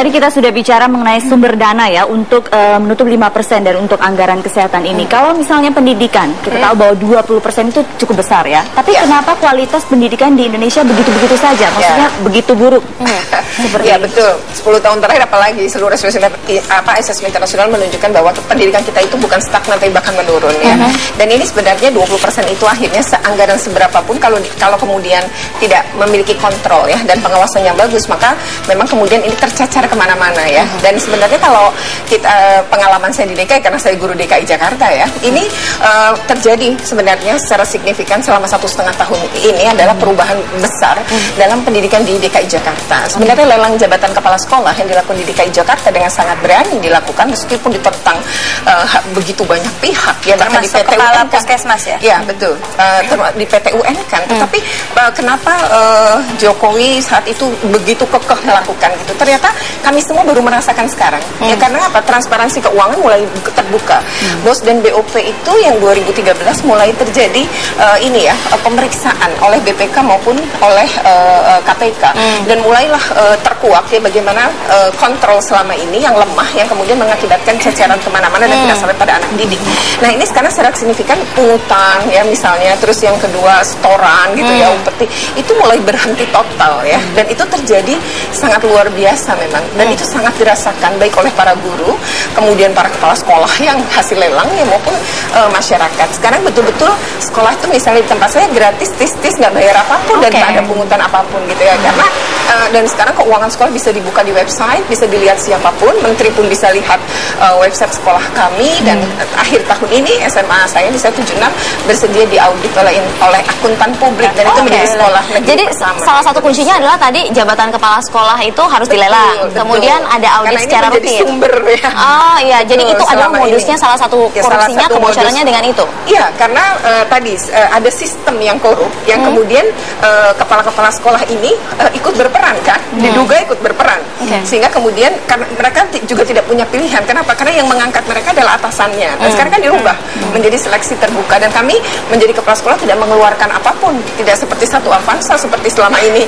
tadi kita sudah bicara mengenai sumber dana ya untuk menutup 5% dari untuk anggaran kesehatan ini. Kalau misalnya pendidikan, kita tahu bahwa 20% itu cukup besar ya. Tapi kenapa kualitas pendidikan di Indonesia begitu-begitu saja? Maksudnya begitu buruk. Seperti ya betul. 10 tahun terakhir apalagi seluruh asesmen internasional menunjukkan bahwa pendidikan kita itu bukan stagnan tapi bahkan menurun ya. Dan ini sebenarnya 20% itu akhirnya anggaran seberapapun kalau kemudian tidak memiliki kontrol ya dan pengawasan yang bagus, maka memang kemudian ini tercecer kemana-mana ya. Dan sebenarnya kalau kita pengalaman saya di DKI, karena saya guru DKI Jakarta ya, ini terjadi sebenarnya secara signifikan selama 1,5 tahun ini adalah perubahan besar dalam pendidikan di DKI Jakarta. Sebenarnya lelang jabatan kepala sekolah yang dilakukan di DKI Jakarta dengan sangat berani dilakukan meskipun ditentang begitu banyak pihak ya, bahkan di PT UN Puskesmas ya. Ya betul, di PT UN kan. Tetapi kenapa Jokowi saat itu begitu kekeh melakukan gitu? Ternyata kami semua baru merasakan sekarang. Ya karena apa? Transparansi keuangan mulai terbuka. BOS dan BOP itu yang 2013 mulai terjadi ini ya, pemeriksaan oleh BPK maupun oleh KPK dan mulailah terkuak ya bagaimana kontrol selama ini yang lemah yang kemudian mengakibatkan ceceran kemana-mana dan tidak sampai pada anak didik. Nah ini sekarang secara signifikan pungutan ya misalnya, terus yang kedua setoran gitu ya, upeti itu mulai berhenti total ya, dan itu terjadi sangat luar biasa memang, dan itu sangat dirasakan baik oleh para guru, kemudian para kepala sekolah yang hasil lelang ya maupun masyarakat. Sekarang betul-betul sekolah itu misalnya di tempat saya gratis, tis nggak bayar apapun dan nggak ada pungutan apapun gitu ya, karena dan sekarang keuangan sekolah bisa dibuka di website, bisa dilihat siapapun, menteri pun bisa lihat website sekolah kami, dan akhir tahun ini SMA saya di 176 bersedia diaudit oleh akuntan publik, dan itu menjadi sekolah negeri. Jadi pertama. salah satu kuncinya adalah tadi jabatan kepala sekolah itu harus dilelang, kemudian ada audit secara rutin. Sumber ya. Oh iya, jadi itu adalah modusnya salah satu korupsinya, kebocorannya dengan itu. Iya, karena tadi ada sistem yang korup, yang kemudian kepala-kepala sekolah ini ikut berperan kan, diduga ikut berperan, sehingga kemudian karena mereka juga tidak punya pilihan. Kenapa? Karena yang mengangkat mereka adalah atasannya. Dan sekarang kan dirubah menjadi seleksi terbuka, dan kami menjadi kepala sekolah tidak mengeluarkan apapun, tidak seperti satu Avanza seperti selama ini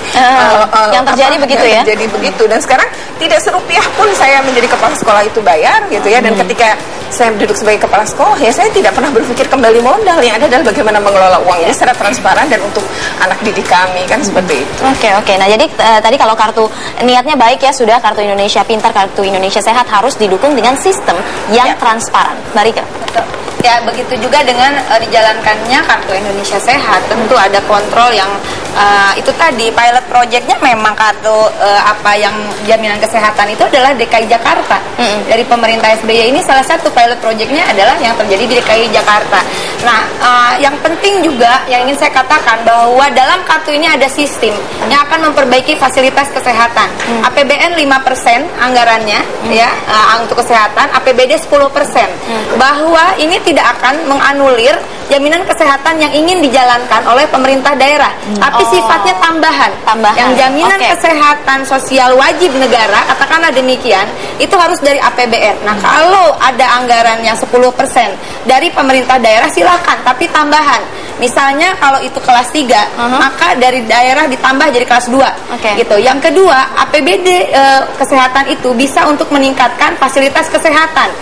yang terjadi begitu ya. Terjadi begitu, dan sekarang tidak serupiah pun saya menjadi kepala sekolah itu bayar gitu ya. Dan ketika saya duduk sebagai kepala sekolah ya, saya tidak pernah berpikir kembali modal, yang ada adalah bagaimana mengelola uang ini secara transparan dan untuk anak didik kami kan seperti itu. Oke. Nah jadi tadi kalau kartu niatnya baik ya, sudah kartu Indonesia Pintar, kartu Indonesia Sehat harus didukung dengan sistem yang transparan. Marika. Ya begitu juga dengan dijalankannya kartu Indonesia Sehat, tentu ada kontrol yang itu tadi pilot projectnya memang kartu yang jaminan kesehatan itu adalah DKI Jakarta. Dari pemerintah SBY ini salah satu pilot projectnya adalah yang terjadi di DKI Jakarta. Nah yang penting juga yang ingin saya katakan bahwa dalam kartu ini ada sistem yang akan memperbaiki fasilitas kesehatan. APBN 5% anggarannya ya untuk kesehatan, APBD 10%. Bahwa ini tidak akan menganulir jaminan kesehatan yang ingin dijalankan oleh pemerintah daerah, tapi sifatnya tambahan. Yang jaminan kesehatan sosial wajib negara, katakanlah demikian, itu harus dari APBN. Nah, kalau ada anggarannya 10% dari pemerintah daerah silakan, tapi tambahan. Misalnya kalau itu kelas 3, maka dari daerah ditambah jadi kelas 2. Gitu. Yang kedua, APBD kesehatan itu bisa untuk meningkatkan fasilitas kesehatan.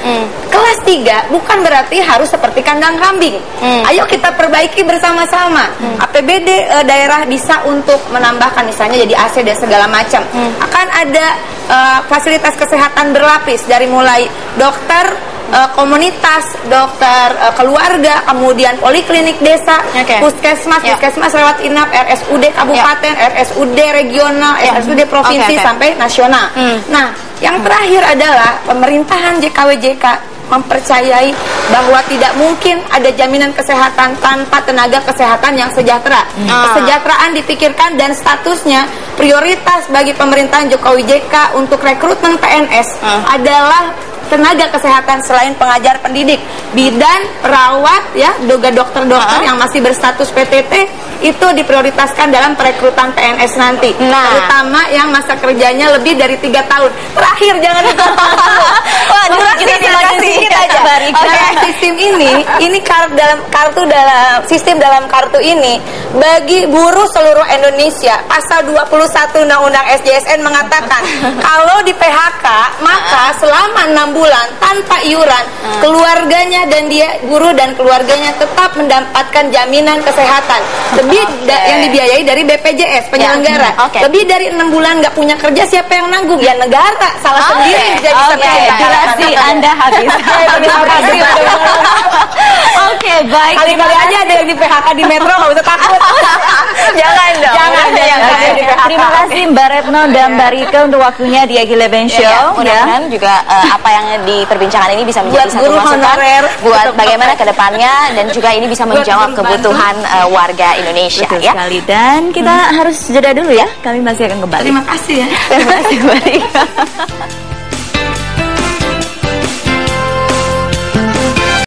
Kelas 3 bukan berarti harus seperti kandang kambing. Ayo kita perbaiki bersama-sama. APBD daerah bisa untuk menambahkan misalnya jadi AC dan segala macam. Akan ada fasilitas kesehatan berlapis dari mulai dokter komunitas, dokter keluarga, kemudian poliklinik desa, puskesmas lewat INAP, RSUD kabupaten, RSUD regional, RSUD provinsi sampai nasional. Nah, yang terakhir adalah pemerintahan JKWJK mempercayai bahwa tidak mungkin ada jaminan kesehatan tanpa tenaga kesehatan yang sejahtera. Kesejahteraan dipikirkan dan statusnya prioritas bagi pemerintahan Jokowi JK untuk rekrutmen PNS adalah tenaga kesehatan selain pengajar pendidik, bidan, perawat, ya, juga dokter-dokter yang masih berstatus PTT itu diprioritaskan dalam perekrutan PNS nanti. Terutama yang masa kerjanya lebih dari 3 tahun. Terakhir, jangan dipotong. Wah, dulu kita semakin sedikit aja. Dalam sistem ini sistem dalam kartu ini bagi buruh seluruh Indonesia, pasal 21 Undang-Undang SJSN mengatakan kalau di PHK maka selama 6 bulan tanpa iuran keluarganya dan dia buruh dan keluarganya tetap mendapatkan jaminan kesehatan lebih yang dibiayai dari BPJS penyelenggara. Lebih dari 6 bulan nggak punya kerja, siapa yang nanggung? Ya negara, salah sendiri. Durasi Anda habis. Oke, baik. Kali-kali aja ada yang di PHK di Metro, nggak usah takut. Jangan dong. Jangan. Terima kasih Mbak Retno dan Mbak Rika untuk waktunya di Agileben Show. Mudah-mudahan juga apa yang diperbincangkan ini bisa menjadi satu masukan buat bagaimana ke depannya, dan juga ini bisa menjawab kebutuhan warga Indonesia. Betul sekali. Dan kita harus jeda dulu ya. Kami masih akan kembali. Terima kasih ya. Terima kasih Mbak Rika.